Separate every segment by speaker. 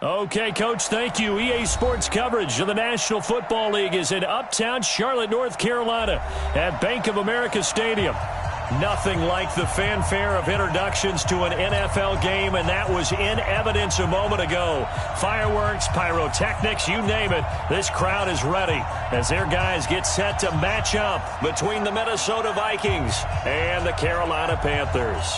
Speaker 1: Okay, Coach, thank you. EA Sports coverage of the National Football League is in uptown Charlotte, North Carolina at Bank of America Stadium. Nothing like the fanfare of introductions to an NFL game, and that was in evidence a moment ago. Fireworks, pyrotechnics, you name it, this crowd is ready as their guys get set to match up between the Minnesota Vikings and the Carolina Panthers.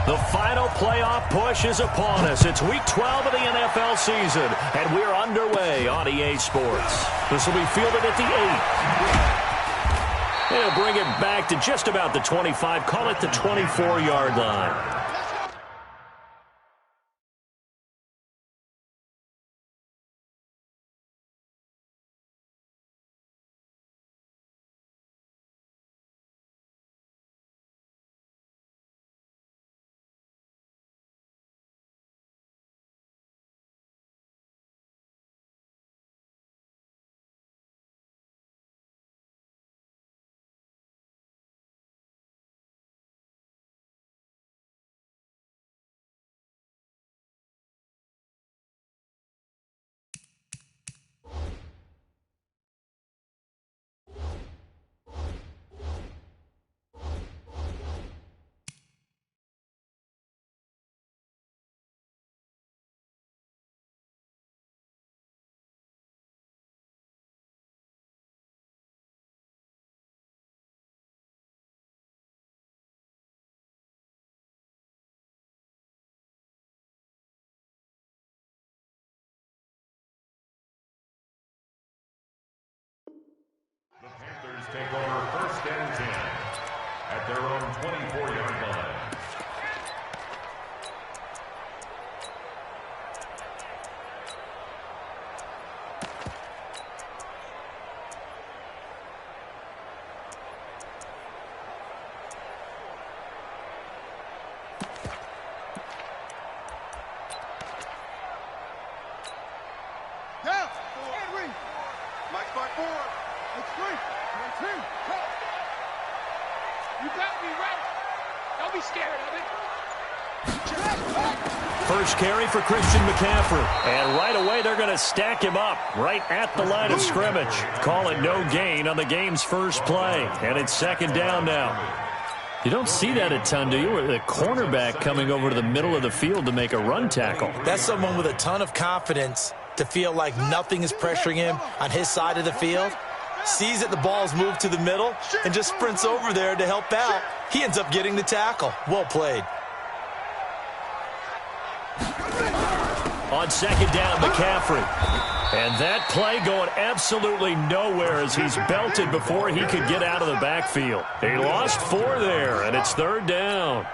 Speaker 1: The final playoff push is upon us. It's Week 12 of the NFL season, and we're underway on EA Sports. This will be fielded at the 8. They'll bring it back to just about the 25, call it the 24-yard line.
Speaker 2: The Panthers take over 1st and 10 at their own 24-yard line.
Speaker 1: First carry for Christian McCaffrey. And right away, they're going to stack him up right at the line of scrimmage. Call it no gain on the game's first play. And it's 2nd down now. You don't see that a ton, do you? With a cornerback coming over to the middle of the field to make a run tackle.
Speaker 3: That's someone with a ton of confidence to feel like nothing is pressuring him on his side of the field. Sees that the ball's moved to the middle and just sprints over there to help out. He ends up getting the tackle. Well played.
Speaker 1: On 2nd down, McCaffrey. And that play going absolutely nowhere as he's belted before he could get out of the backfield. He lost 4 there, and it's 3rd down.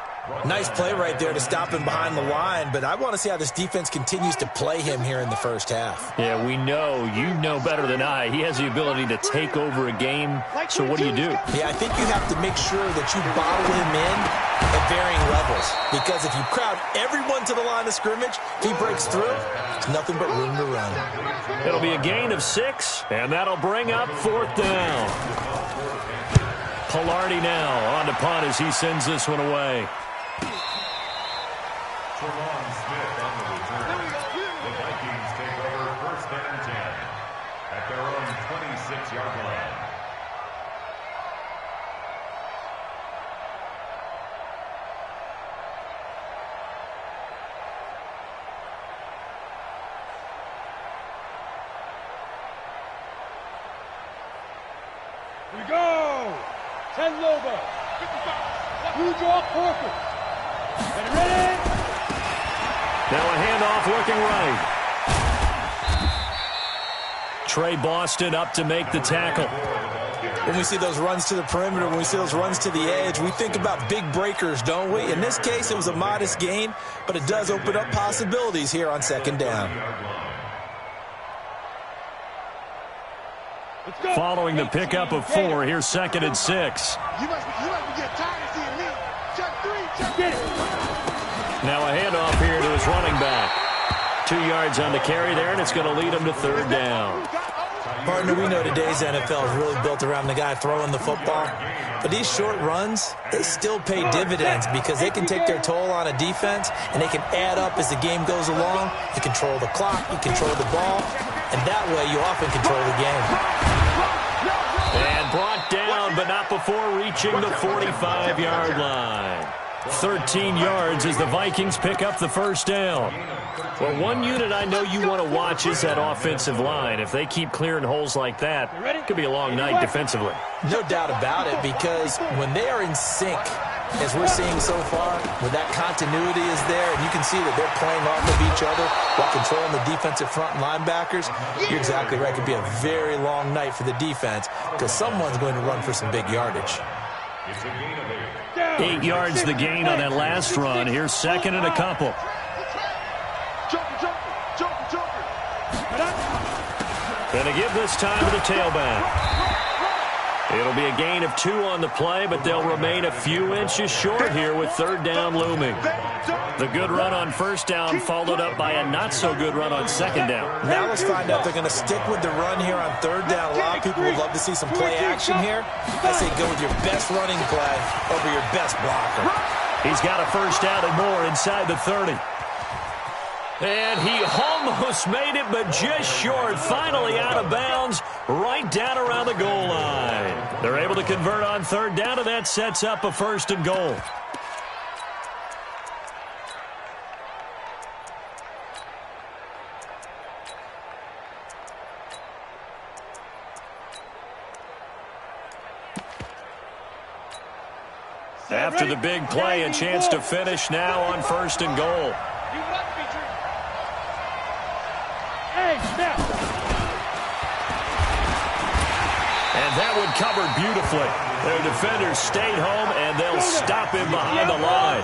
Speaker 3: Nice play right there to stop him behind the line, but I want to see how this defense continues to play him here in the first half.
Speaker 1: Yeah, we know. You know better than I. He has the ability to take over a game, so what do you do?
Speaker 3: Yeah, I think you have to make sure that you bottle him in at varying levels, because if you crowd everyone to the line of scrimmage, if he breaks through, there's nothing but room to run.
Speaker 1: It'll be a gain of 6, and that'll bring up 4th down. Pilardi now on to punt as he sends this one away.
Speaker 2: Smith on the return. The Vikings take over 1st and 10 at their own 26-yard line.
Speaker 4: Here we go. 10 Lobo. Blue draw Corker. Ready?
Speaker 1: Now a handoff looking right. Trey Boston up to make the tackle.
Speaker 3: When we see those runs to the perimeter, when we see those runs to the edge, we think about big breakers, don't we? In this case, it was a modest gain, but it does open up possibilities here on 2nd down.
Speaker 1: Following the pickup of 4, here's 2nd and 6.
Speaker 4: You must be getting tired of seeing me. Check 3, check it.
Speaker 1: Now a handoff here to his running back. 2 yards on the carry there, and it's going to lead him to 3rd down.
Speaker 3: Partner, we know today's NFL is really built around the guy throwing the football. But these short runs, they still pay dividends because they can take their toll on a defense, and they can add up as the game goes along. You control the clock, you control the ball, and that way you often control the game.
Speaker 1: And brought down, but not before reaching the 45-yard line. 13 yards as the Vikings pick up the first down. Well, one unit I know you want to watch is that offensive line. If they keep clearing holes like that, it could be a long night defensively.
Speaker 3: No doubt about it, because when they are in sync, as we're seeing so far, when that continuity is there, and you can see that they're playing off of each other while controlling the defensive front linebackers, you're exactly right. It could be a very long night for the defense because someone's going to run for some big yardage.
Speaker 1: 8 yards the gain on that last run. Here's second and a couple. Going to give this time to the tailback. It'll be a gain of 2 on the play, but they'll remain a few inches short here with third down looming. The good run on first down followed up by a not-so-good run on second down.
Speaker 3: Now let's find out if they're going to stick with the run here on third down. A lot of people would love to see some play action here. I say go with your best running play over your best blocker.
Speaker 1: He's got a first down and more inside the 30. And he almost made it, but just short. Finally out of bounds, right down around the goal line. They're able to convert on third down, and that sets up a first and goal. After the big play, a chance to finish now on first and goal. And that one covered beautifully. Their defenders stayed home, and they'll stop him behind the line.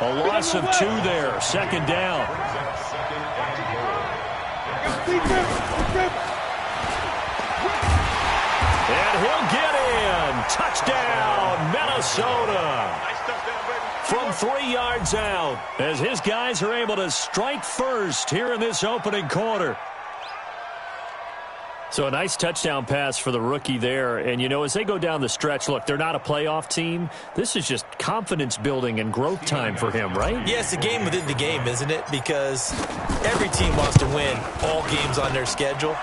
Speaker 1: A loss of 2 there, second down. And he'll get in. Touchdown, Minnesota. From 3 yards out, as his guys are able to strike first here in this opening quarter. So a nice touchdown pass for the rookie there. And, you know, as they go down the stretch, look, they're not a playoff team. This is just confidence building and growth time for him, right?
Speaker 3: Yeah, it's a game within the game, isn't it? Because every team wants to win all games on their schedule.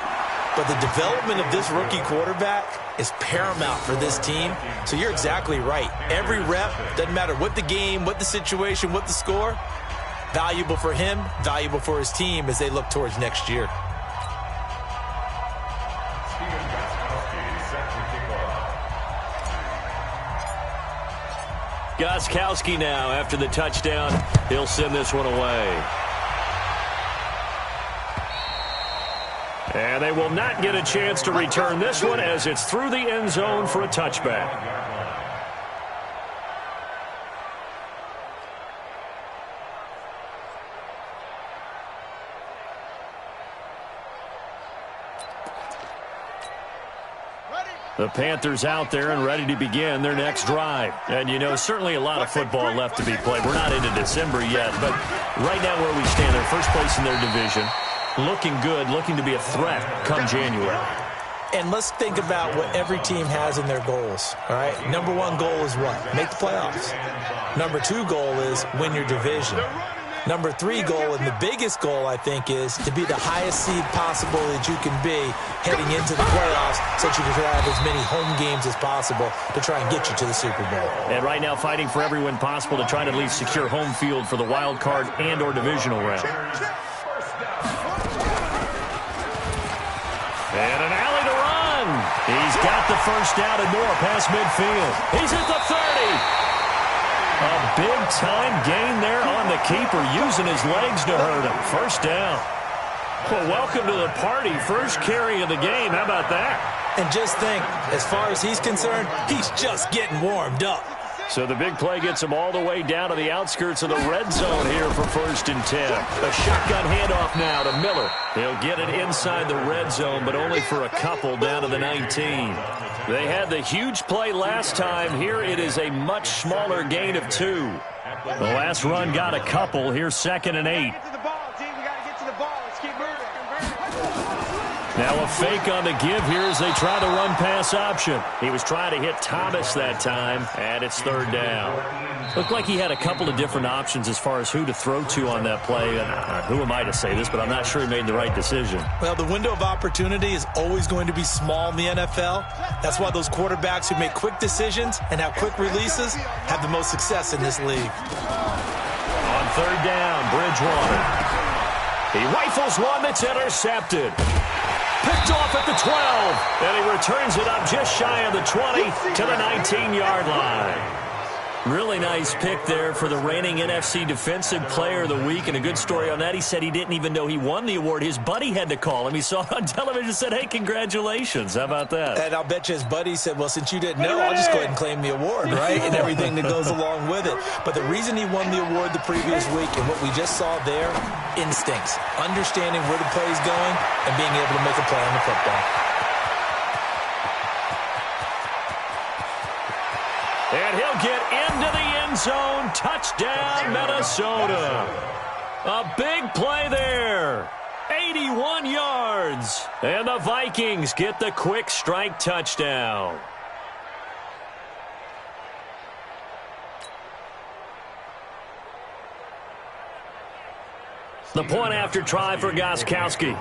Speaker 3: But the development of this rookie quarterback is paramount for this team. So you're exactly right. Every rep, doesn't matter what the game, what the situation, what the score, valuable for him, valuable for his team as they look towards next year.
Speaker 1: Gostkowski now after the touchdown. He'll send this one away. And they will not get a chance to return this one as it's through the end zone for a touchback. The Panthers out there and ready to begin their next drive. And, you know, certainly a lot of football left to be played. We're not into December yet, but right now where we stand, they're first place in their division. Looking good, looking to be a threat come January.
Speaker 3: And let's think about what every team has in their goals, all right? Number 1 goal is what? Make the playoffs. Number 2 goal is win your division. Number 3 goal, and the biggest goal, I think, is to be the highest seed possible that you can be heading into the playoffs so that you can have as many home games as possible to try and get you to the Super Bowl.
Speaker 1: And right now fighting for every win possible to try to at least secure home field for the wild card and or divisional round. And an alley to run. He's got the first down and more past midfield. He's at the 30. A big-time gain there on the keeper, using his legs to hurt him. First down. Well, welcome to the party. First carry of the game. How about that?
Speaker 3: And just think, as far as he's concerned, he's just getting warmed up.
Speaker 1: So the big play gets him all the way down to the outskirts of the red zone here for 1st and 10. A shotgun handoff now to Miller. He'll get it inside the red zone, but only for a couple down to the 19. They had the huge play last time. Here it is a much smaller gain of 2. The last run got a couple. Here's 2nd and 8. Now a fake on the give here as they try the run-pass option. He was trying to hit Thomas that time, and it's third down. Looked like he had a couple of different options as far as who to throw to on that play. Who am I to say this, but I'm not sure he made the right decision.
Speaker 3: Well, the window of opportunity is always going to be small in the NFL. That's why those quarterbacks who make quick decisions and have quick releases have the most success in this league.
Speaker 1: On third down, Bridgewater. He rifles one that's intercepted. Picked off at the 12, and he returns it up just shy of the 20 to the 19-yard line. Really nice pick there for the reigning NFC Defensive Player of the Week, and a good story on that. He said he didn't even know he won the award. His buddy had to call him. He saw it on television and said, hey, congratulations. How about that?
Speaker 3: And I'll bet you his buddy said, well, since you didn't know, I'll just go ahead and claim the award, right? And everything that goes along with it. But the reason he won the award the previous week and what we just saw there, instincts, understanding where the play is going and being able to make a play on the football.
Speaker 1: And he'll get into the end zone. Touchdown, Minnesota. A big play there. 81 yards. And the Vikings get the quick strike touchdown. The point after try for Gostkowski.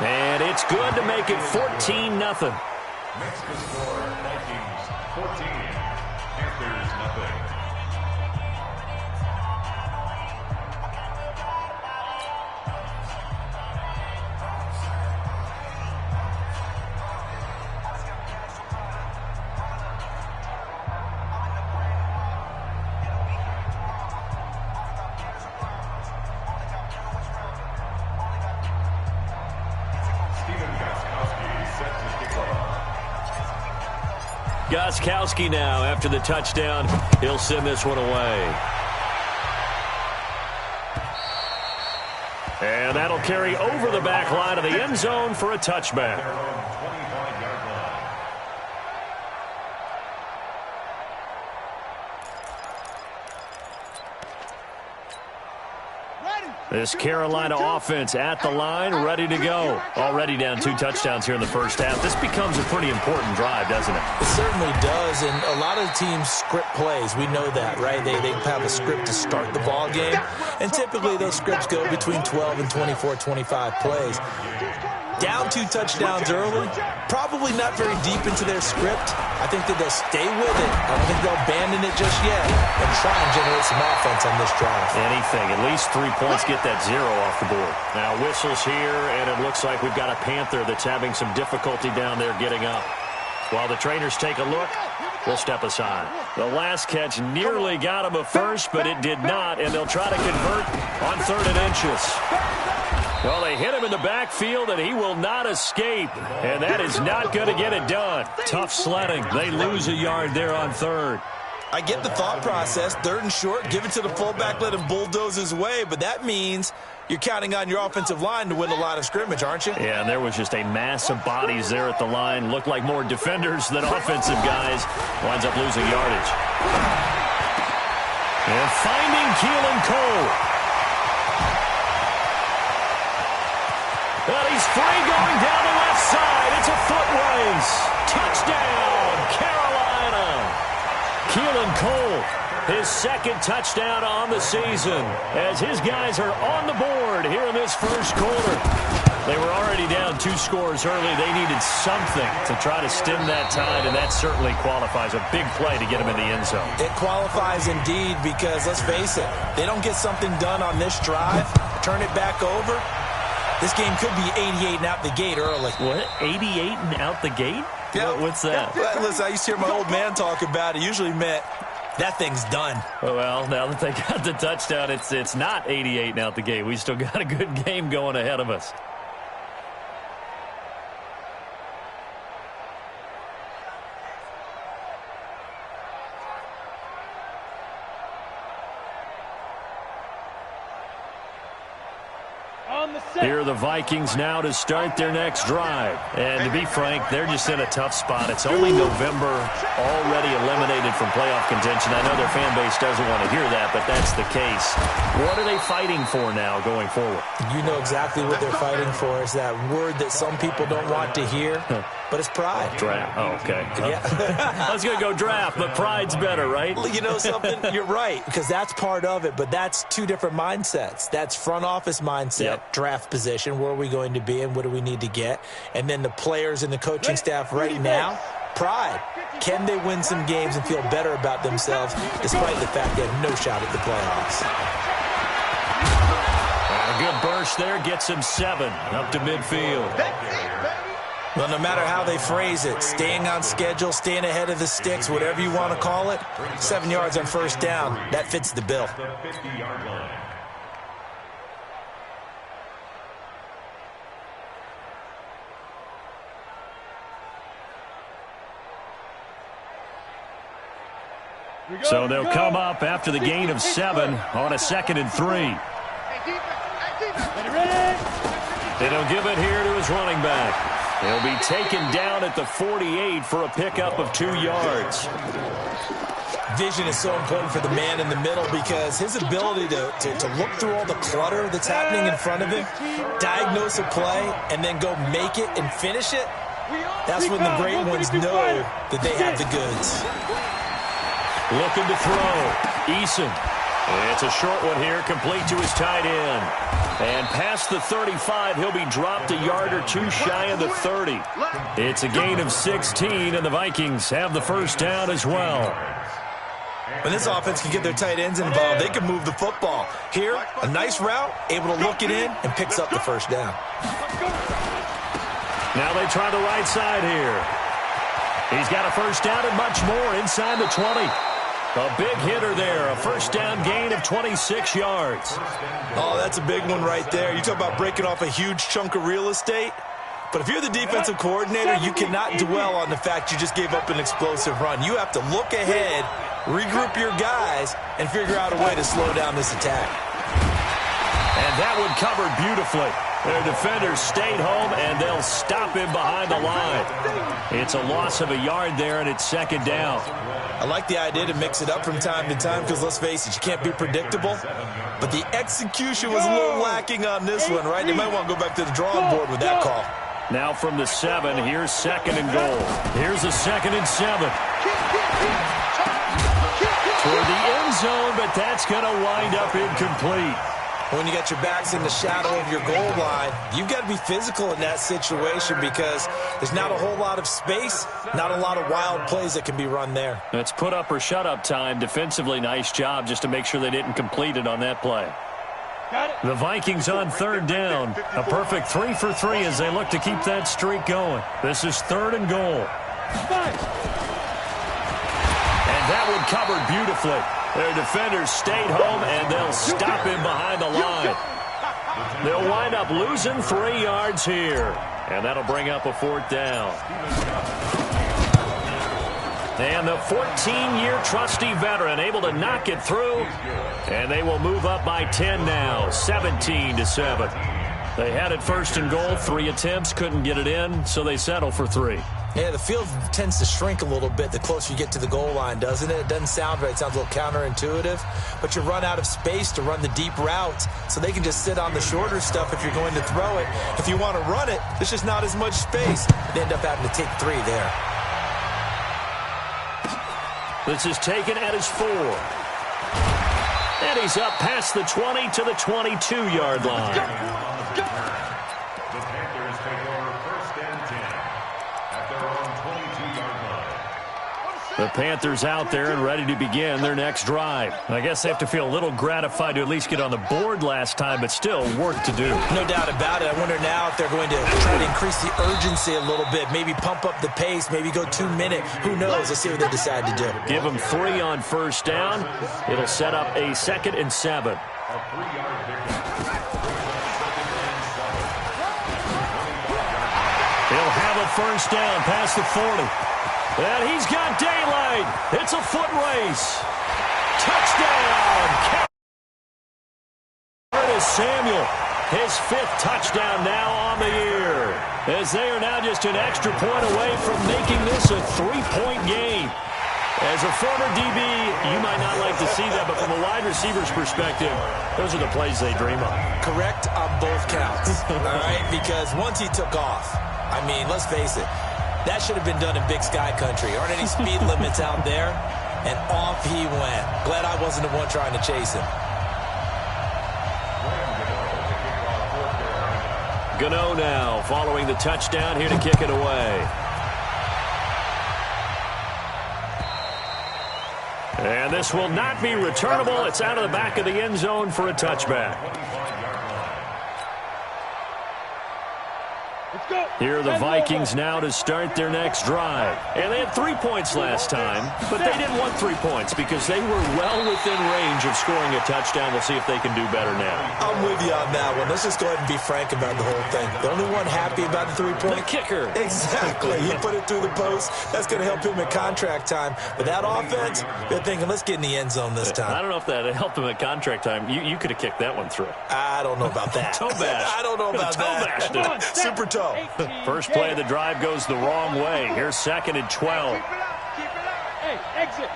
Speaker 1: And it's good to make it 14-0.
Speaker 2: Next to score, Vikings 14, Panthers 0.
Speaker 1: Gostkowski now after the touchdown. He'll send this one away. And that'll carry over the back line of the end zone for a touchback. This Carolina offense at the line, ready to go. Already down 2 touchdowns here in the first half. This becomes a pretty important drive, doesn't it?
Speaker 3: It certainly does, and a lot of teams script plays. We know that, right? They have a script to start the ball game, and typically those scripts go between 12 and 24, 25 plays. Down 2 touchdowns early, probably not very deep into their script. I think that they'll stay with it. I don't think they'll abandon it just yet and try and generate some offense on this drive.
Speaker 1: Anything. At least 3 points, get that 0 off the board. Now whistles here, and it looks like we've got a Panther that's having some difficulty down there getting up. While the trainers take a look, we'll step aside. The last catch nearly got him a first, but it did not, and they'll try to convert on 3rd and inches. Well, they hit him in the backfield, and he will not escape. And that is not going to get it done. Tough sledding. They lose a yard there on 3rd.
Speaker 3: I get the thought process. 3rd and short, give it to the fullback, let him bulldoze his way. But that means you're counting on your offensive line to win the line of scrimmage, aren't you?
Speaker 1: Yeah, and there was just a mass of bodies there at the line. Looked like more defenders than offensive guys. Winds up losing yardage. And finding Keelan Cole. Well, he's free going down the left side. It's a foot race. Touchdown, Carolina. Keelan Cole, his 2nd touchdown on the season, as his guys are on the board here in this first quarter. They were already down 2 scores early. They needed something to try to stem that tide, and that certainly qualifies. A big play to get him in the end zone.
Speaker 3: It qualifies indeed because, let's face it, they don't get something done on this drive, turn it back over. This game could be 88 and out the gate early.
Speaker 1: What? 88 and out the gate?
Speaker 3: Yeah.
Speaker 1: What's that?
Speaker 3: Yeah. Listen, I used to hear my old man talk about it. Usually meant that thing's done.
Speaker 1: Well, now that they got the touchdown, it's not 88 and out the gate. We still got a good game going ahead of us. Here are the Vikings now to start their next drive. And to be frank, they're just in a tough spot. It's only November, already eliminated from playoff contention. I know their fan base doesn't want to hear that, but that's the case. What are they fighting for now going forward?
Speaker 3: You know exactly what they're fighting for. It's that word that some people don't want to hear, but it's pride.
Speaker 1: Draft. Oh, okay.
Speaker 3: Yeah.
Speaker 1: I was going to go draft, but pride's better, right?
Speaker 3: Well, you know something? You're right, because that's part of it, but that's two different mindsets. That's front office mindset, draft position, where are we going to be and what do we need to get? And then the players and the coaching staff right now, pride. Can they win some games and feel better about themselves despite the fact they have no shot at the playoffs?
Speaker 1: A good burst there gets him 7 up to midfield.
Speaker 3: Well, no matter how they phrase it, staying on schedule, staying ahead of the sticks, whatever you want to call it, 7 yards on first down, that fits the bill.
Speaker 1: So they'll come up after the gain of 7 on a 2nd and 3. And he'll give it here to his running back. He'll be taken down at the 48 for a pickup of 2 yards.
Speaker 3: Vision is so important for the man in the middle because his ability to look through all the clutter that's happening in front of him, diagnose a play, and then go make it and finish it, that's when the great ones know that they have the goods.
Speaker 1: Looking to throw. Eason. It's a short one here, complete to his tight end. And past the 35, he'll be dropped a yard or 2 shy of the 30. It's a gain of 16, and the Vikings have the first down as well.
Speaker 3: When this offense can get their tight ends involved, they can move the football. Here, a nice route, able to look it in, and picks up the first down.
Speaker 1: Now they try the right side here. He's got a first down and much more inside the 20. A big hitter there, a first down gain of 26 yards.
Speaker 3: Oh, that's a big one right there. You talk about breaking off a huge chunk of real estate. But if you're the defensive coordinator, you cannot dwell on the fact you just gave up an explosive run. You have to look ahead, regroup your guys, and figure out a way to slow down this attack.
Speaker 1: And that one covered beautifully. Their defenders stayed home, and they'll stop him behind the line. It's a loss of a yard there, and it's 2nd down.
Speaker 3: I like the idea to mix it up from time to time because, let's face it, you can't be predictable. But the execution was a little lacking on this one, right? They might want to go back to the drawing board with that call.
Speaker 1: Now from the 7, here's 2nd and goal. Here's a 2nd and 7. Toward the end zone, but that's going to wind up incomplete.
Speaker 3: When you got your backs in the shadow of your goal line, you've got to be physical in that situation because there's not a whole lot of space, not a lot of wild plays that can be run there.
Speaker 1: It's put up or shut up time. Defensively, nice job just to make sure they didn't complete it on that play. The Vikings on 3rd down. A perfect 3 for 3 as they look to keep that streak going. This is 3rd and goal. And that one covered beautifully. Their defenders stayed home, and they'll stop him behind the line. They'll wind up losing 3 yards here, and that'll bring up a 4th down. And the 14-year trusty veteran able to knock it through, and they will move up by 10 now, 17-7. They had it 1st and goal, 3 attempts, couldn't get it in, so they settle for 3.
Speaker 3: Yeah, the field tends to shrink a little bit the closer you get to the goal line, doesn't it? It doesn't sound right. It sounds a little counterintuitive. But you run out of space to run the deep routes, so they can just sit on the shorter stuff if you're going to throw it. If you want to run it, there's just not as much space. They end up having to take 3 there.
Speaker 1: This is taken at his 4. And he's up past the 20 to the 22-yard line. The Panthers out there and ready to begin their next drive. I guess they have to feel a little gratified to at least get on the board last time, but still work to do.
Speaker 3: No doubt about it. I wonder now if they're going to try to increase the urgency a little bit, maybe pump up the pace, maybe go 2-minute. Who knows? Let's see what they decide to do.
Speaker 1: Give them 3 on first down. It'll set up a 2nd and 7. He'll have a first down past the 40. And he's got daylight. It's a foot race. Touchdown. Curtis Samuel. his 5th touchdown now on the year, as they are now just an extra point away from making this a 3-point game. As a former DB, you might not like to see that, but from a wide receiver's perspective, those are the plays they dream of.
Speaker 3: Correct on both counts, all right? Because once he took off, I mean, let's face it, that should have been done in Big Sky Country. Aren't any speed limits out there? And off he went. Glad I wasn't the one trying to chase him.
Speaker 1: Gano now following the touchdown, here to kick it away. And this will not be returnable. It's out of the back of the end zone for a touchback. Here are the Vikings now to start their next drive. And they had 3 points last time, but they didn't want 3 points because they were well within range of scoring a touchdown. We'll see if they can do better now.
Speaker 3: I'm with you on that one. Let's just go ahead and be frank about the whole thing. The only one happy about the 3-point?
Speaker 1: The kicker.
Speaker 3: Exactly. He put it through the post. That's going to help him at contract time. But that offense, they're thinking, let's get in the end zone this time.
Speaker 1: I don't know if that helped him at contract time. You could have kicked that one through.
Speaker 3: I don't know about that.
Speaker 1: Toe bash.
Speaker 3: I don't know about that.
Speaker 1: Toe bashed it.
Speaker 3: Super toe.
Speaker 1: First play of the drive goes the wrong way. Here's 2nd and 12.
Speaker 4: Keep it up. Keep it up. Hey, exit.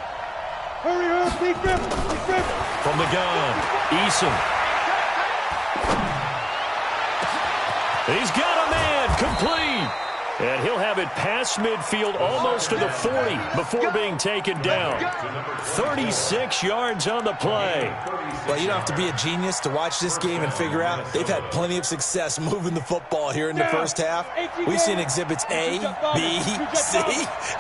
Speaker 4: Hurry up. Deep grip. Deep grip.
Speaker 1: From the gun, Eason. He's got a man, complete. And he'll have it past midfield, almost to the 40 before being taken down. 36 yards on the play.
Speaker 3: Well, you don't have to be a genius to watch this game and figure out they've had plenty of success moving the football here in the first half. We've seen exhibits A, B, C,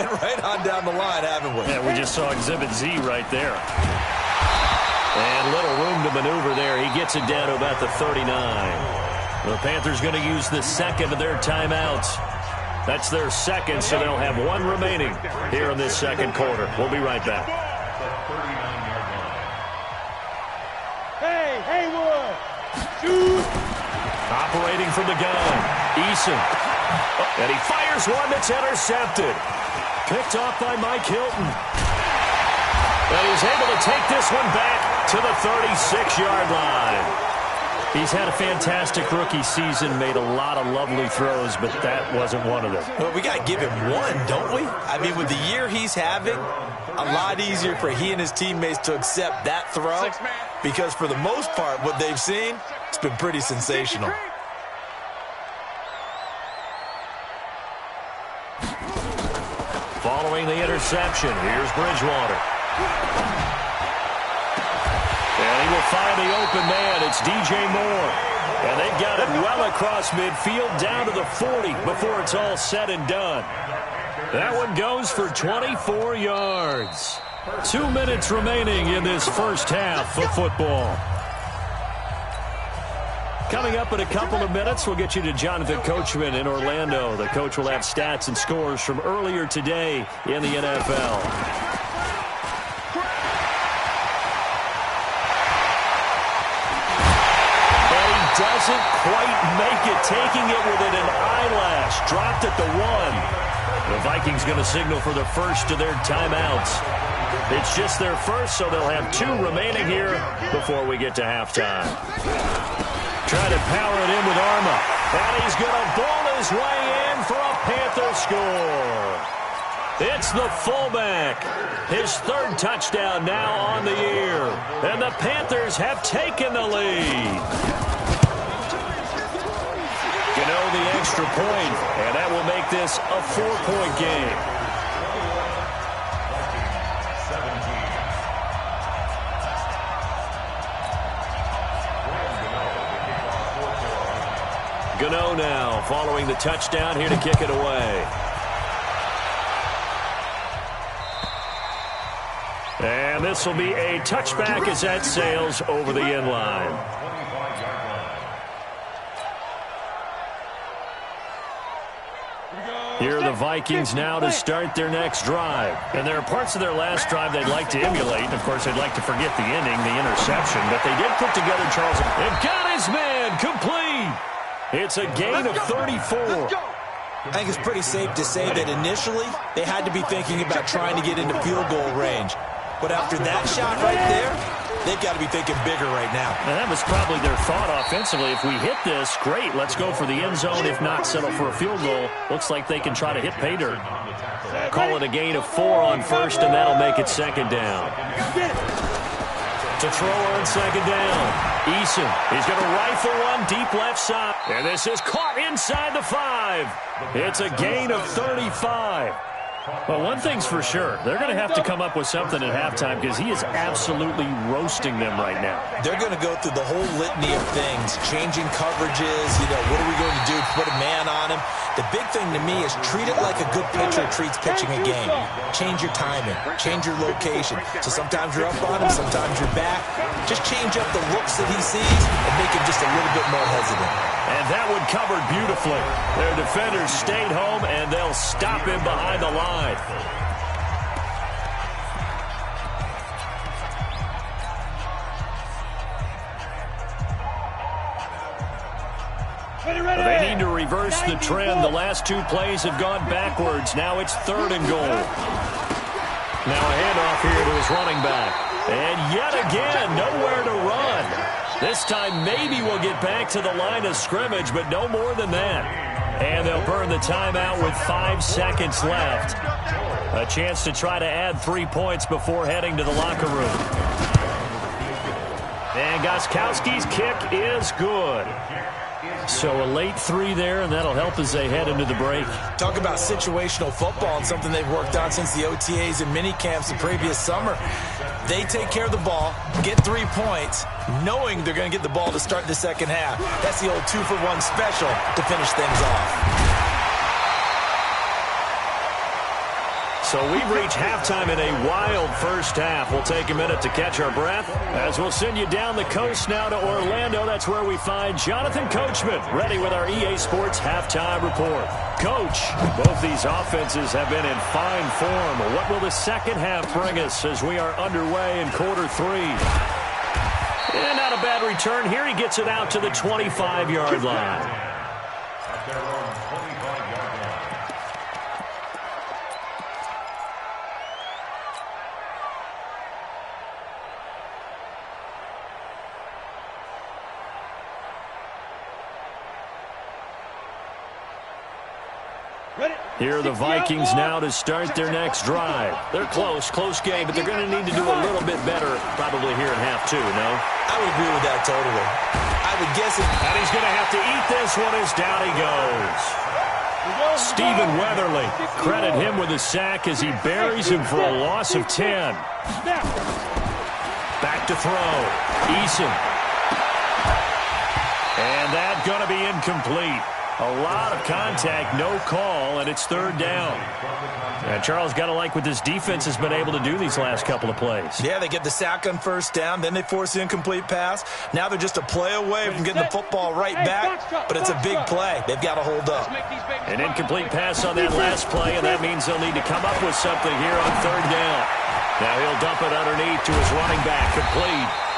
Speaker 3: and right on down the line, haven't we?
Speaker 1: Yeah, we just saw exhibit Z right there. And little room to maneuver there. He gets it down to about the 39. The Panthers going to use the 2nd of their timeouts. That's their 2nd, so they'll have 1 remaining here in this 2nd quarter. We'll be right back.
Speaker 4: Hey, Haywood. Shoot.
Speaker 1: Operating from the gun, Eason. And he fires one that's intercepted. Picked off by Mike Hilton. And he's able to take this one back to the 36-yard line. He's had a fantastic rookie season, made a lot of lovely throws, but that wasn't one of them.
Speaker 3: Well, we got to give him one, don't we? I mean, with the year he's having, a lot easier for he and his teammates to accept that throw because for the most part, what they've seen, it's been pretty sensational.
Speaker 1: Following the interception, here's Bridgewater. And he will find the open man. It's DJ Moore. And they've got it well across midfield down to the 40 before it's all said and done. That one goes for 24 yards. 2 minutes remaining in this first half of football. Coming up in a couple of minutes, we'll get you to Jonathan Coachman in Orlando. The coach will have stats and scores from earlier today in the NFL. Doesn't quite make it, taking it within an eyelash. Dropped at the 1. The Vikings going to signal for the first of their timeouts. It's just their first, so they'll have 2 remaining here before we get to halftime. Trying to power it in with Arma. And he's going to ball his way in for a Panther score. It's the fullback. His 3rd touchdown now on the year. And the Panthers have taken the lead. Gano the extra point, and that will make this a 4-point game. Gano now following the touchdown, here to kick it away. And this will be a touchback as that sails over the end line. Here are the Vikings now to start their next drive. And there are parts of their last drive they'd like to emulate. And, of course, they'd like to forget the ending, the interception. But they did put together, Charles. They've got his man complete. It's a gain of 34.
Speaker 3: I think it's pretty safe to say that initially they had to be thinking about trying to get into field goal range. But after that shot right there, they've got to be thinking bigger right now.
Speaker 1: And that was probably their thought offensively. If we hit this, great, let's go for the end zone. If not, settle for a field goal. Looks like they can try to hit pay dirt. Call it a gain of 4 on first, and that'll make it second down. To throw on second down, Eason. He's going to rifle one deep left side. And this is caught inside the 5. It's a gain of 35. Well, one thing's for sure. They're going to have to come up with something at halftime because he is absolutely roasting them right now.
Speaker 3: They're going to go through the whole litany of things, changing coverages, what are we going to do? Put a man on him. The big thing to me is treat it like a good pitcher treats pitching a game. Change your timing. Change your location. So sometimes you're up on him, sometimes you're back. Just change up the looks that he sees and make him just a little bit more hesitant.
Speaker 1: And that one covered beautifully. Their defenders stayed home, and they'll stop him behind the line. They need to reverse the trend. The last 2 plays have gone backwards. Now it's 3rd and goal. Now a handoff here to his running back. And yet again, nowhere to run. This time maybe we'll get back to the line of scrimmage, but no more than that. And they'll burn the timeout with 5 seconds left. A chance to try to add 3 points before heading to the locker room. And Gostkowski's kick is good. So a late 3 there, and that'll help as they head into the break.
Speaker 3: Talk about situational football and something they've worked on since the OTAs and mini camps the previous summer. They take care of the ball, get 3 points, knowing they're going to get the ball to start the second half. That's the old 2-for-1 special to finish things off.
Speaker 1: So we've reached halftime in a wild first half. We'll take a minute to catch our breath as we'll send you down the coast now to Orlando. That's where we find Jonathan Coachman ready with our EA Sports Halftime Report. Coach, both these offenses have been in fine form. What will the second half bring us as we are underway in quarter 3? And not a bad return here. He gets it out to the 25-yard line. Here are the Vikings now to start their next drive. They're close game, but they're going to need to do a little bit better probably here in half 2, no?
Speaker 3: I would agree with that totally. I would guess it.
Speaker 1: And he's going to have to eat this one as down he goes. Stephen Weatherly, credit him with a sack as he buries him for a loss of 10. Back to throw. Eason. And that's going to be incomplete. A lot of contact, no call, and it's 3rd down. And Charles, got to like what this defense has been able to do these last couple of plays.
Speaker 3: Yeah, they get the sack on first down, then they force the incomplete pass. Now they're just a play away from getting the football right back, but it's a big play. They've got to hold up.
Speaker 1: An incomplete pass on that last play, and that means they'll need to come up with something here on 3rd down. Now he'll dump it underneath to his running back, complete.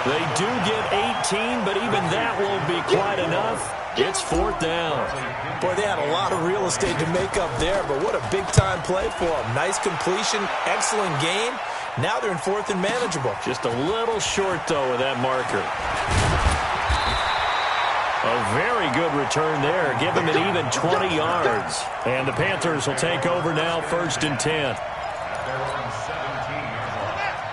Speaker 1: They do get 18, but even that won't be quite enough. It's 4th down.
Speaker 3: Boy, they had a lot of real estate to make up there, but what a big-time play for them. Nice completion, excellent game. Now they're in 4th and manageable.
Speaker 1: Just a little short, though, with that marker. A very good return there. Give him an even 20 yards. And the Panthers will take over now, 1st and 10.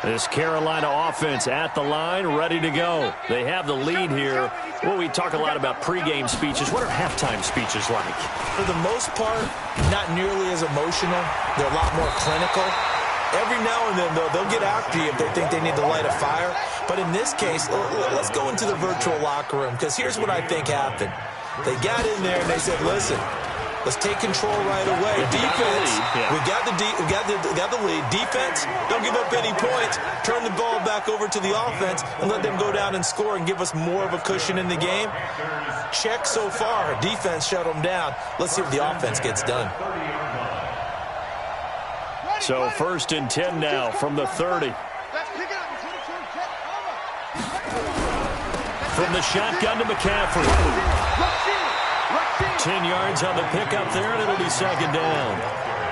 Speaker 1: This Carolina offense at the line, ready to go. They have the lead here. Well, we talk a lot about pregame speeches. What are halftime speeches like?
Speaker 3: For the most part, not nearly as emotional. They're a lot more clinical. Every now and then, though, they'll get after you if they think they need to light a fire. But in this case, let's go into the virtual locker room, because here's what I think happened. They got in there and they said, listen, let's take control right away. Defense, we got the lead. Defense, don't give up any points. Turn the ball back over to the offense and let them go down and score and give us more of a cushion in the game. Check so far. Defense shut them down. Let's see what the offense gets done.
Speaker 1: So 1st and 10 now from the 30. From the shotgun to McCaffrey. 10 yards on the pickup there, and it'll be 2nd down.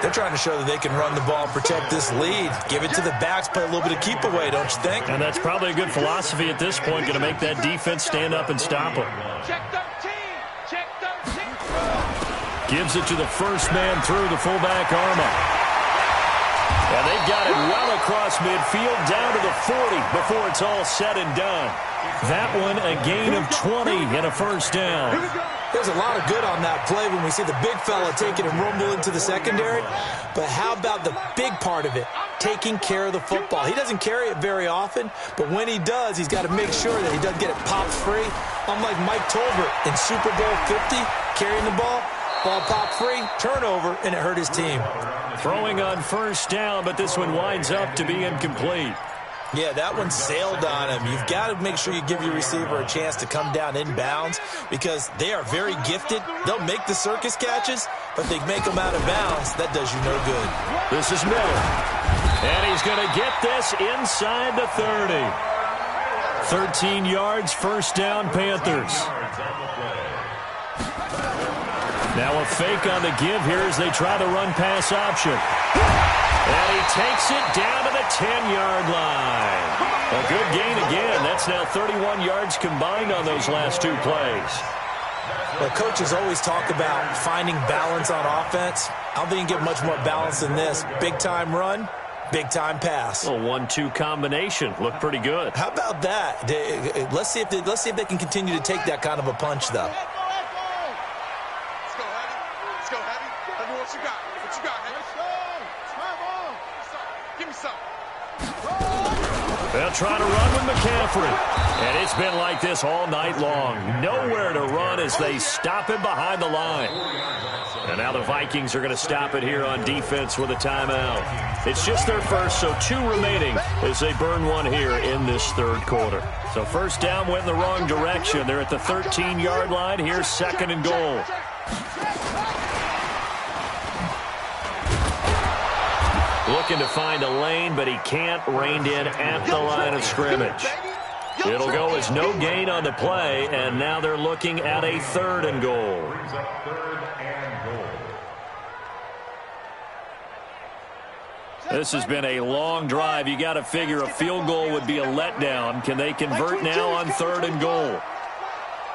Speaker 3: They're trying to show that they can run the ball and protect this lead. Give it to the backs, play a little bit of keep away, don't you think?
Speaker 1: And that's probably a good philosophy at this point, going to make that defense stand up and stop them.
Speaker 4: Check 13. Check 13.
Speaker 1: Gives it to the first man through, the fullback Arma. And they've got it well across midfield, down to the 40 before it's all said and done. That one, a gain of 20 and a first down.
Speaker 3: There's a lot of good on that play when we see the big fella take it and rumble into the secondary. But how about the big part of it, taking care of the football? He doesn't carry it very often, but when he does, he's got to make sure that he doesn't get it popped free. Unlike Mike Tolbert in Super Bowl 50, carrying the ball popped free, turnover, and it hurt his team.
Speaker 1: Throwing on first down, but this one winds up to be incomplete.
Speaker 3: Yeah, that one sailed on him. You've got to make sure you give your receiver a chance to come down inbounds because they are very gifted. They'll make the circus catches, but they make them out of bounds. That does you no good.
Speaker 1: This is Miller. And he's going to get this inside the 30. 13 yards, first down, Panthers. Now a fake on the give here as they try to run pass option. And he takes it down to the 10-yard line. A good gain again. That's now 31 yards combined on those last two plays.
Speaker 3: Well, coaches always talk about finding balance on offense. I don't think you can get much more balance than this. Big-time run, big-time pass.
Speaker 1: A 1-2 combination. Looked pretty good.
Speaker 3: How about that? Let's see if they can continue to take that kind of a punch, though.
Speaker 5: Let's go, Heavy. Let me know what you got. What you got, Heavy? Give me some.
Speaker 1: They'll try to run with McCaffrey. And it's been like this all night long. Nowhere to run as they stop him behind the line. And now the Vikings are going to stop it here on defense with a timeout. It's just their first, so 2 remaining as they burn one here in this third quarter. So first down went in the wrong direction. They're at the 13-yard line. Here's second and goal. Looking to find a lane, but he can't rein in at the line of scrimmage. It'll go as no gain on the play, and now they're looking at a third and goal. This has been a long drive. You got to figure a field goal would be a letdown. Can they convert now on third and goal?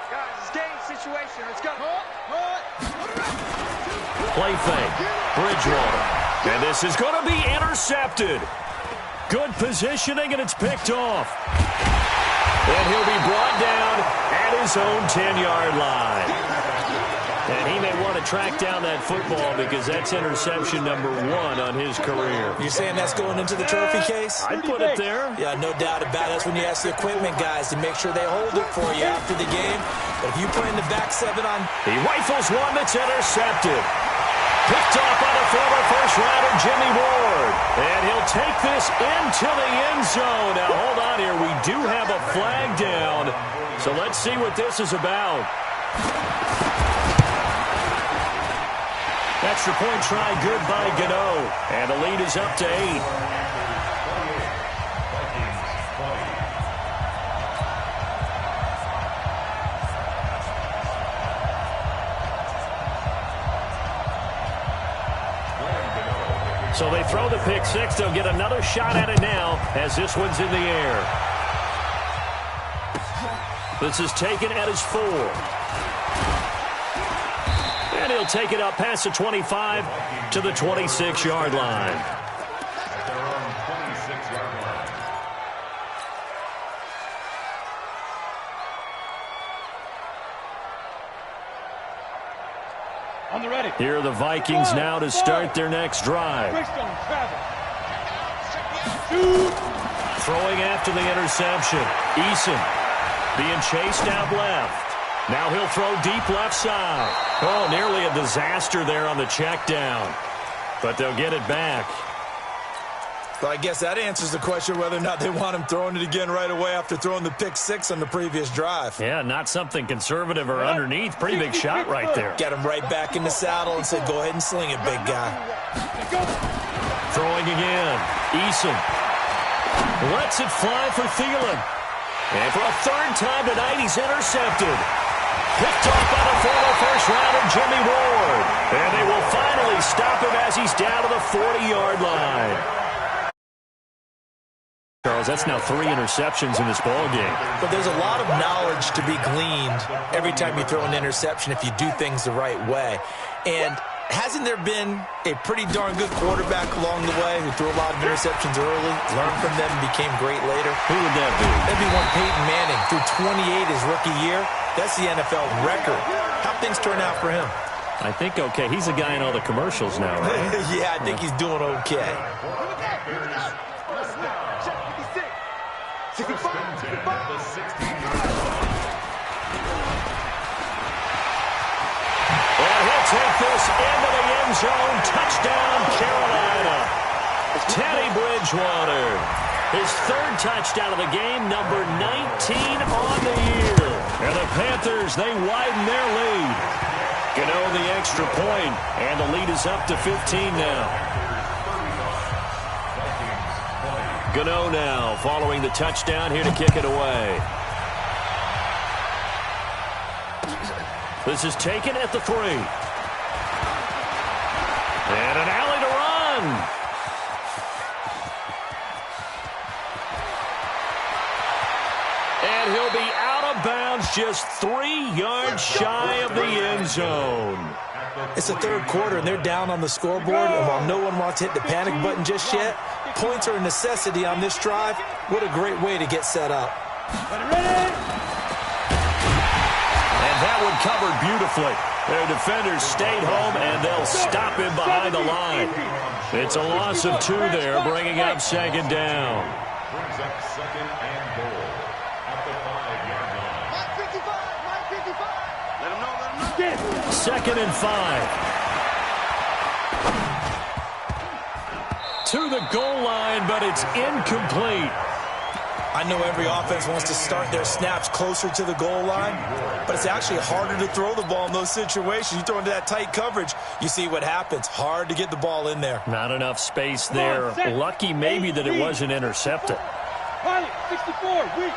Speaker 5: Guys, it's game situation. Let's go.
Speaker 1: Play fake. Bridgewater. And this is going to be intercepted. Good positioning, and it's picked off. And he'll be brought down at his own 10-yard line. And he may want to track down that football because that's interception number 1 on his career.
Speaker 3: You're saying that's going into the trophy case?
Speaker 1: I'd put it there.
Speaker 3: Yeah, no doubt about it. That's when you ask the equipment guys to make sure they hold it for you after the game. But if you put in the back 7 on...
Speaker 1: He rifles one that's intercepted. Picked off by the former first-rounder Jimmy Ward. And he'll take this into the end zone. Now, hold on here. We do have a flag down. So let's see what this is about. Extra point try good by Gano. And the lead is up to 8. So they throw the pick 6. They'll get another shot at it now as this one's in the air. This is taken at his 4. And he'll take it up past the 25 to the 26-yard line.
Speaker 2: At their own 26-yard line.
Speaker 4: On the ready.
Speaker 1: Here are the Vikings now to start their next drive. Throwing after the interception. Eason being chased out left. Now he'll throw deep left side. Oh, nearly a disaster there on the check down. But they'll get it back.
Speaker 3: But I guess that answers the question whether or not they want him throwing it again right away after throwing the pick 6 on the previous drive.
Speaker 1: Yeah, not something conservative or underneath. Pretty big shot right there.
Speaker 3: Get him right back in the saddle and say, go ahead and sling it, big guy.
Speaker 1: Throwing again. Eason lets it fly for Thielen. And for a third time tonight, he's intercepted. Picked off by the former first-rounder Jimmy Ward. And they will finally stop him as he's down to the 40-yard line. Charles, that's now 3 interceptions in this ball game.
Speaker 3: But there's a lot of knowledge to be gleaned every time you throw an interception if you do things the right way. And hasn't there been a pretty darn good quarterback along the way who threw a lot of interceptions early, learned from them, and became great later?
Speaker 1: Who would that be?
Speaker 3: That'd be one Peyton Manning. Threw 28 his rookie year. That's the NFL record. How'd things turn out for him?
Speaker 1: I think okay. He's a guy in all the commercials now, right?
Speaker 3: Yeah, I think he's doing okay.
Speaker 2: 65 at the 16-yard line.
Speaker 1: And he'll take this into the end zone. Touchdown, Carolina. Teddy Bridgewater. His 3rd touchdown of the game, number 19 on the year. And the Panthers, they widen their lead. Gano the extra point, and the lead is up to 15 now. Gano now following the touchdown here to kick it away. This is taken at the 3. And an alley to run. And he'll be out of bounds just 3 yards shy of the end zone.
Speaker 3: It's the 3rd quarter, and they're down on the scoreboard. And while no one wants to hit the panic button just yet, points are a necessity on this drive. What a great way to get set up.
Speaker 1: And that one covered beautifully. Their defenders stayed home, and they'll stop him behind the line. It's a loss of 2 there, bringing up 2nd down.
Speaker 2: Brings up 2nd and goal at the 5-yard line.
Speaker 5: Mike 55. Let him know.
Speaker 1: 2nd and 5. To the goal line, but it's incomplete.
Speaker 3: I know every offense wants to start their snaps closer to the goal line, but it's actually harder to throw the ball in those situations. You throw into that tight coverage, you see what happens. Hard to get the ball in there.
Speaker 1: Not enough space there. Lucky maybe that it wasn't intercepted.
Speaker 4: 64, weak.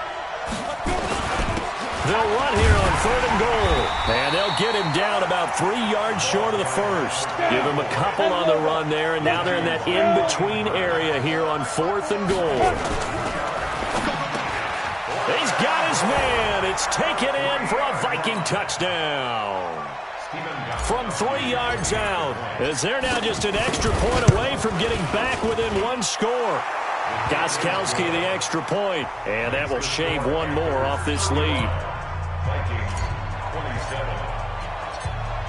Speaker 1: They'll run here on 3rd and goal. And they'll get him down about 3 yards short of the 1st. Give him a couple on the run there, and now they're in that in-between area here on 4th and goal. He's got his man. It's taken in for a Viking touchdown. From 3 yards out, as they're now just an extra point away from getting back within 1 score. Gostkowski the extra point, and that will shave 1 more off this lead.
Speaker 2: Vikings 27.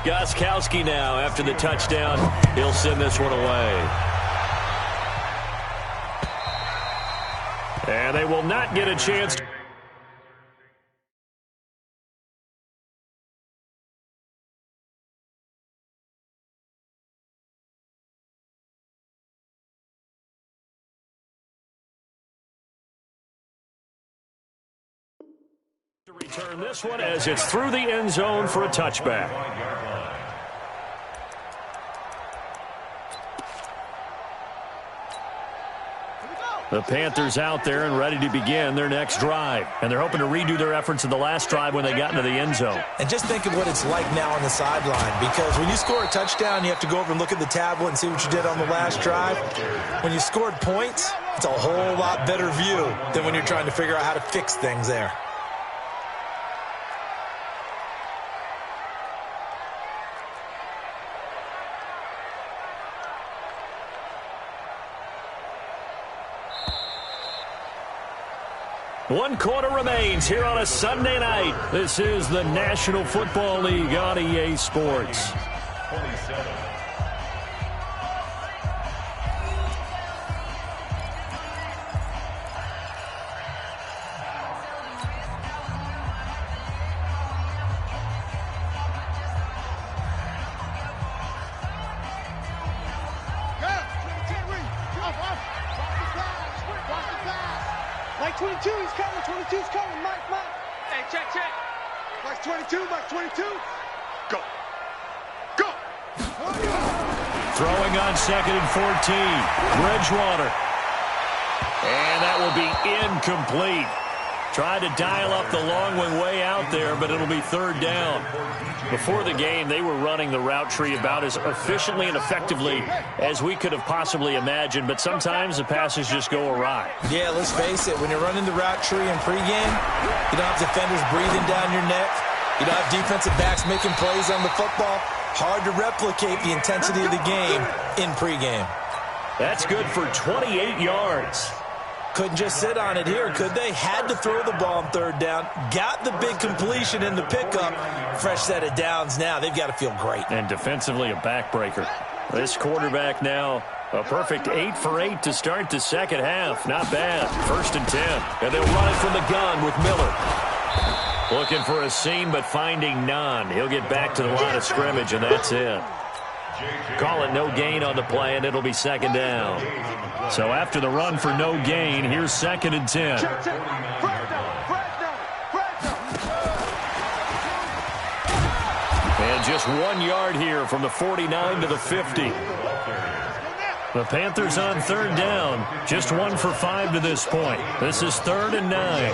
Speaker 1: Gostkowski now, after the touchdown, he'll send this one away. And they will not get a chance. To return this one as it's through the end zone for a touchback. The Panthers out there and ready to begin their next drive. And they're hoping to redo their efforts in the last drive when they got into the end zone.
Speaker 3: And just think of what it's like now on the sideline, because when you score a touchdown, you have to go over and look at the tablet and see what you did on the last drive. When you scored points, it's a whole lot better view than when you're trying to figure out how to fix things there.
Speaker 1: One quarter remains here on a Sunday night. This is the National Football League on EA Sports.
Speaker 2: 27.
Speaker 4: Mike 22, he's coming. 22's coming. Mike. Hey, check. Mike 22. Go.
Speaker 1: Throwing on 2nd and 14. Bridgewater. And that will be incomplete. Tried to dial up the long one way out there, but it'll be third down. Before the game, they were running the route tree about as efficiently and effectively as we could have possibly imagined, but sometimes the passes just go awry.
Speaker 3: Yeah, let's face it. When you're running the route tree in pregame, you don't have defenders breathing down your neck. You don't have defensive backs making plays on the football. Hard to replicate the intensity of the game in pregame.
Speaker 1: That's good for 28 yards.
Speaker 3: Couldn't just sit on it here, could they? Had to throw the ball on third down. Got the big completion in the pickup. Fresh set of downs now. They've got to feel great.
Speaker 1: And defensively, a backbreaker. This quarterback now, a perfect 8 for 8 to start the second half. Not bad. 1st and 10. And they'll run it from the gun with Miller. Looking for a seam, but finding none. He'll get back to the line of scrimmage, and that's it. Call it no gain on the play, and it'll be second down. So after the run for no gain, here's 2nd and 10. And just 1 yard here from the 49 to the 50. The Panthers on third down. Just 1 for 5 to this point. This is 3rd and 9.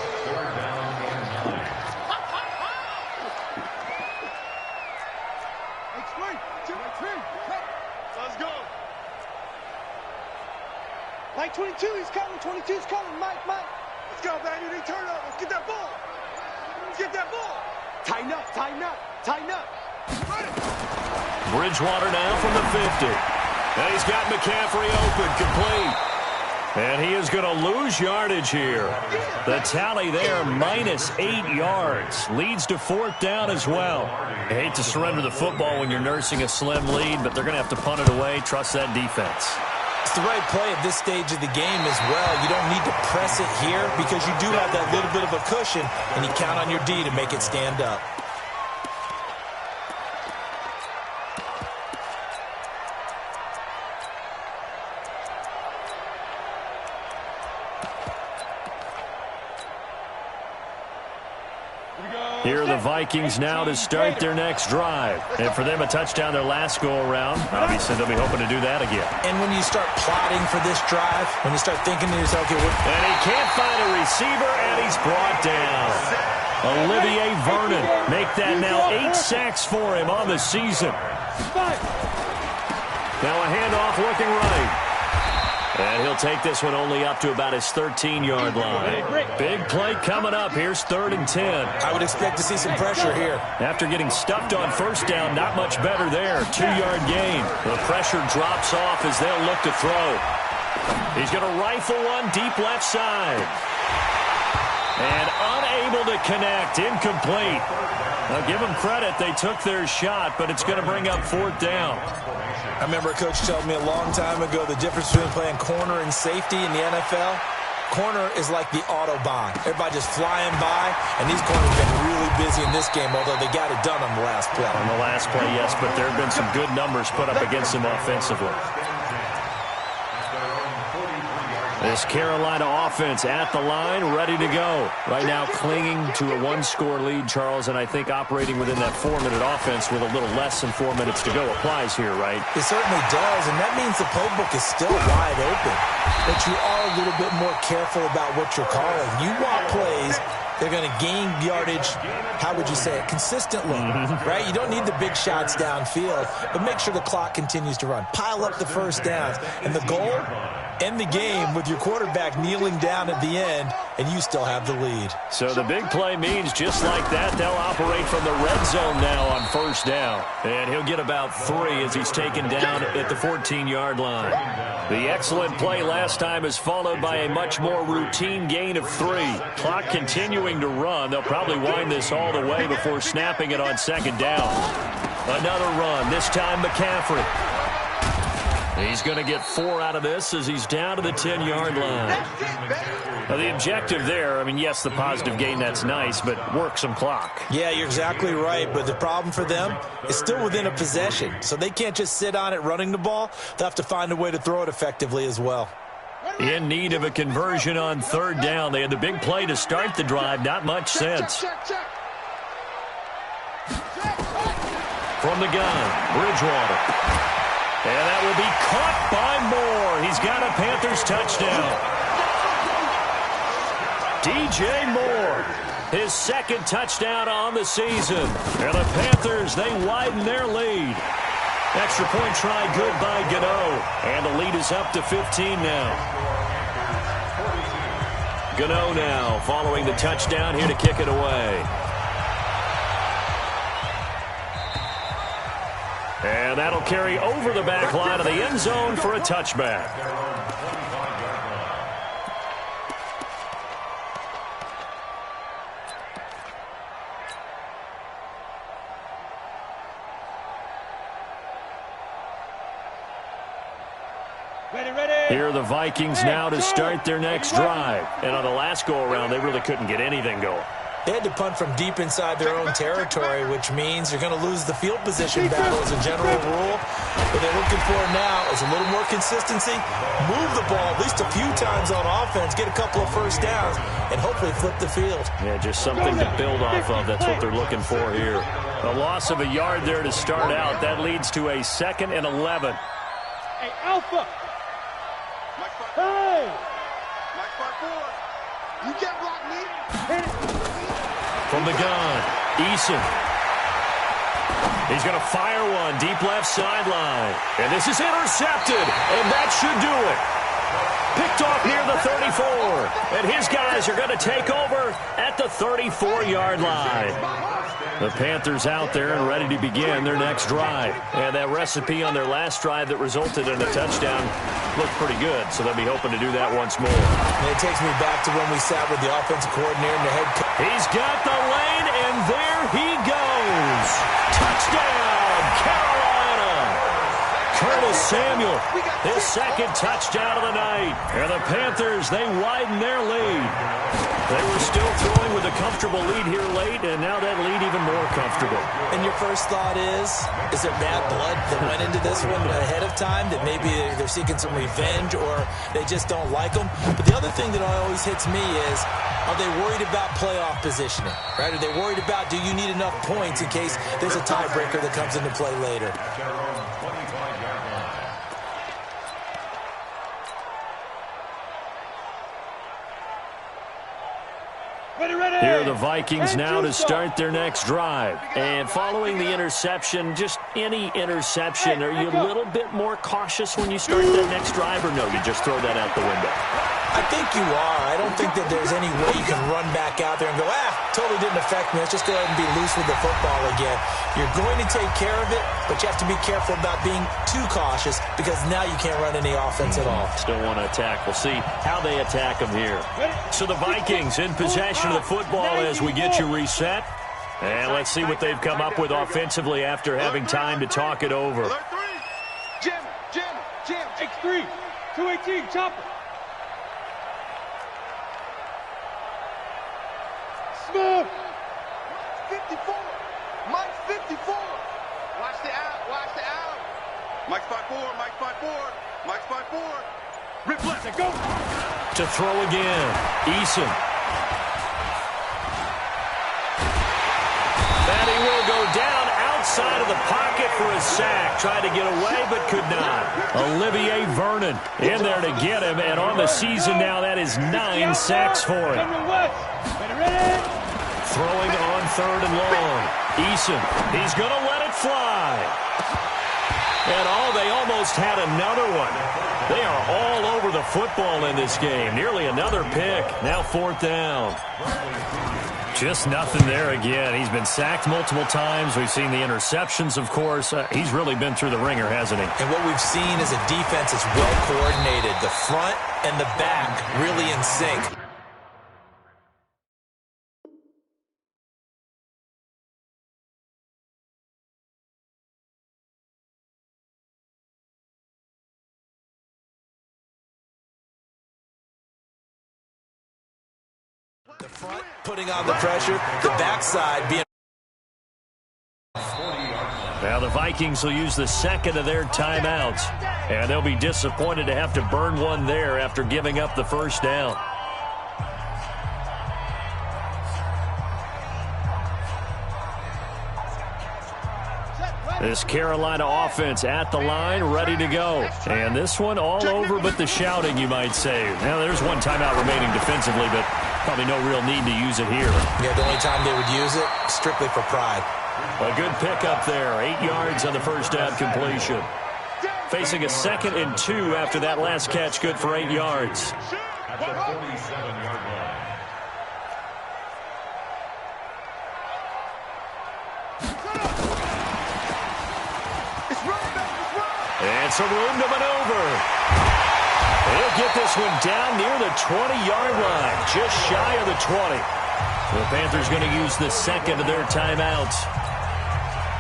Speaker 4: Mike 22, he's coming. 22's coming. Mike. Let's go, baby. They turn up. Let's get that ball. Let's get that ball. Tighten up.
Speaker 1: Bridgewater now from the 50. And he's got McCaffrey open, complete. And he is going to lose yardage here. The tally there, -8 yards. Leads to 4th down as well. I hate to surrender the football when you're nursing a slim lead, but they're going to have to punt it away. Trust that defense.
Speaker 3: It's the right play at this stage of the game as well. You don't need to press it here because you do have that little bit of a cushion, and you count on your D to make it stand up.
Speaker 1: Here are the Vikings now to start their next drive. And for them, a touchdown their last go-around. Obviously, they'll be hoping to do that again.
Speaker 3: And when you start plotting for this drive, when you start thinking to yourself, okay,
Speaker 1: and he can't find a receiver, and he's brought down. Olivier Vernon make that now 8 sacks for him on the season. Now a handoff looking right. And he'll take this one only up to about his 13-yard line. Big play coming up. Here's 3rd and 10.
Speaker 3: I would expect to see some pressure here.
Speaker 1: After getting stuffed on 1st down, not much better there. 2-yard gain. The pressure drops off as they'll look to throw. He's going to rifle one deep left side. And unable to connect. Incomplete. Now give them credit. They took their shot, but it's going to bring up 4th down.
Speaker 3: I remember a coach told me a long time ago the difference between playing corner and safety in the NFL. Corner is like the Autobahn. Everybody just flying by, and these corners have been really busy in this game, although they got it done on the last play.
Speaker 1: On the last play, yes, but there have been some good numbers put up against them offensively. This Carolina offense at the line, ready to go. Right now clinging to a 1-score lead, Charles, and I think operating within that 4-minute offense with a little less than 4 minutes to go applies here, right?
Speaker 3: It certainly does, and that means the playbook is still wide open. But you are a little bit more careful about what you're calling. You want plays, they're going to gain yardage, how would you say it, consistently, right? You don't need the big shots downfield, but make sure the clock continues to run. Pile up the 1st downs, and the goal, end the game with your quarterback kneeling down at the end, and you still have the lead. So
Speaker 1: the big play means just like that, they'll operate from the red zone now on 1st down. And he'll get about 3 as he's taken down at the 14-yard line. The excellent play last time is followed by a much more routine gain of 3. Clock continuing to run. They'll probably wind this all the way before snapping it on 2nd down. Another run, this time McCaffrey. He's going to get 4 out of this as he's down to the 10-yard line. Now, the objective there, I mean, yes, the positive gain, that's nice, but work some clock.
Speaker 3: Yeah, you're exactly right, but the problem for them is still within a possession, so they can't just sit on it running the ball. They'll have to find a way to throw it effectively as well.
Speaker 1: In need of a conversion on 3rd down. They had the big play to start the drive, not much sense. From the gun, Bridgewater. And that will be caught by Moore. He's got a Panthers touchdown. DJ Moore, his second touchdown on the season. And the Panthers, they widen their lead. Extra point try good by Gano. And the lead is up to 15 now. Gano now following the touchdown here to kick it away. And that'll carry over the back line of the end zone for a touchback. Here are the Vikings now to start their next drive. And on the last go-around, they really couldn't get anything going.
Speaker 3: They had to punt from deep inside their own territory, which means you're going to lose the field position battle as a general rule. What they're looking for now is a little more consistency, move the ball at least a few times on offense, get a couple of first downs, and hopefully flip the field.
Speaker 1: Yeah, just something to build off of. That's what they're looking for here. A loss of a yard there to start out. That leads to a 2nd and 11.
Speaker 4: Hey, Alpha. Hey.
Speaker 5: Mike 5-4. You can't block me.
Speaker 1: From the gun, Eason. He's going to fire one deep left sideline. And this is intercepted. And that should do it. Picked off near the 34. And his guys are going to take over at the 34-yard line. The Panthers out there and ready to begin their next drive. And that recipe on their last drive that resulted in a touchdown looked pretty good. So they'll be hoping to do that once more.
Speaker 3: And it takes me back to when we sat with the offensive coordinator and the head coach.
Speaker 1: He's got the lane, and there he goes. Touchdown, Carolina. Curtis Samuel, his second touchdown of the night. And the Panthers, they widen their lead. They were still throwing with a comfortable lead here late, and now that lead even more comfortable.
Speaker 3: And your first thought is there bad blood that went into this one ahead of time, that maybe they're seeking some revenge or they just don't like them? But the other thing that always hits me is, are they worried about playoff positioning? Right? Are they worried about, do you need enough points in case there's a tiebreaker that comes into play later?
Speaker 1: Here are the Vikings now to start their next drive. And following the interception, just any interception, are you a little bit more cautious when you start that next drive, or no, you just throw that out the window?
Speaker 3: I think you are. I don't think that there's any way you can run back out there and go, totally didn't affect me. Let's just go ahead and be loose with the football again. You're going to take care of it, but you have to be careful about being too cautious because now you can't run any offense at all.
Speaker 1: Still want to attack. We'll see how they attack them here. So the Vikings in possession of the football as we get you reset. And let's see what they've come up with offensively after having time to talk it over.
Speaker 4: Jim. X3. 218. Chopper. Smith.
Speaker 5: 54. Mike 54. Watch the out. Mike 5-4. Mike 5-4.
Speaker 4: Rip left. Go.
Speaker 1: To throw again. Eason. And he will go down outside of the pocket for a sack. Tried to get away, but could not. Olivier Vernon in there to get him. And on the season now, that is 9 sacks for him. Throwing on 3rd and long. Eason, he's going to let it fly. And they almost had another one. They are all over the football in this game. Nearly another pick. Now 4th down. Just nothing there again. He's been sacked multiple times. We've seen the interceptions, of course. He's really been through the ringer, hasn't he?
Speaker 3: And what we've seen is a defense that's well coordinated. The front and the back really in sync. The front putting on the pressure, the backside being...
Speaker 1: Now the Vikings will use the second of their timeouts, and they'll be disappointed to have to burn one there after giving up the first down. This Carolina offense at the line, ready to go. And this one all over but the shouting, you might say. Now, there's one timeout remaining defensively, but Probably no real need to use it here.
Speaker 3: Yeah, the only time they would use it, strictly for pride.
Speaker 1: A good pickup there. 8 yards on the first down completion. Facing a 2nd and 2 after that last catch, good for 8 yards.
Speaker 2: At the 47-yard line.
Speaker 1: And some room to maneuver. He'll get this one down near the 20-yard line, just shy of the 20. The Panthers going to use the 2nd of their timeouts.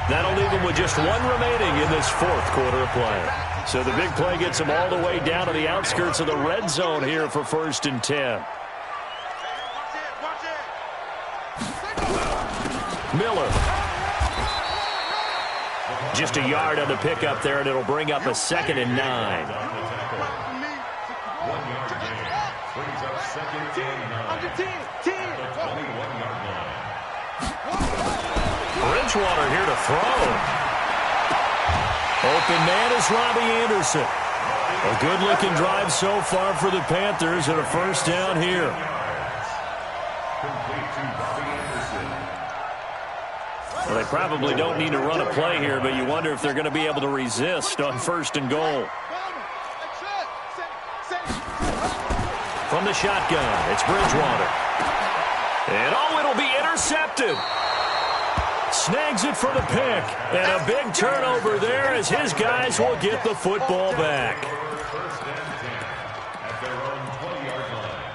Speaker 1: That'll leave them with just 1 remaining in this 4th quarter of play. So the big play gets them all the way down to the outskirts of the red zone here for 1st and 10. Miller. Just a yard on the pickup there, and it'll bring up a 2nd and 9.
Speaker 2: 1 yard gain. Brings up 2nd and 9. At the 21-yard line.
Speaker 1: Bridgewater here to throw. Open man is Robbie Anderson. A good-looking drive so far for the Panthers and a first down here.
Speaker 2: Complete to Robbie Anderson.
Speaker 1: Well, they probably don't need to run a play here, but you wonder if they're going to be able to resist on 1st and goal. From the shotgun, it's Bridgewater. And it'll be intercepted. Snags it for the pick. And a big turnover there as his guys will get the football back.
Speaker 2: First and 10 at their own 20-yard line.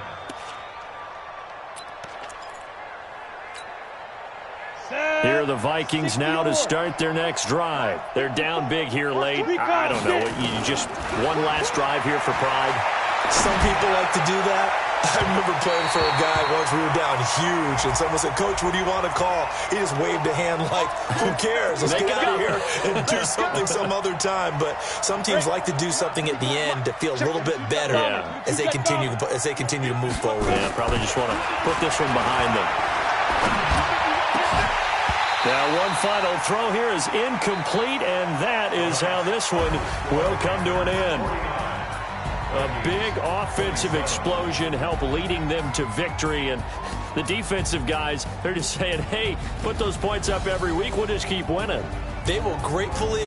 Speaker 1: Here are the Vikings now to start their next drive. They're down big here late. I don't know. You just one last drive here for pride.
Speaker 3: Some people like to do that. I remember playing for a guy once. We were down huge, and someone said, "Coach, what do you want to call?" He just waved a hand like, "Who cares? Let's get out of here and do something some other time." But some teams like to do something at the end to feel a little bit better as they continue to move forward.
Speaker 1: Yeah, probably just want to put this one behind them. Now, one final throw here is incomplete, and that is how this one will come to an end. A big offensive explosion helped leading them to victory, and the defensive guys, they're just saying, hey, put those points up every week, we'll just keep winning.
Speaker 3: They will gratefully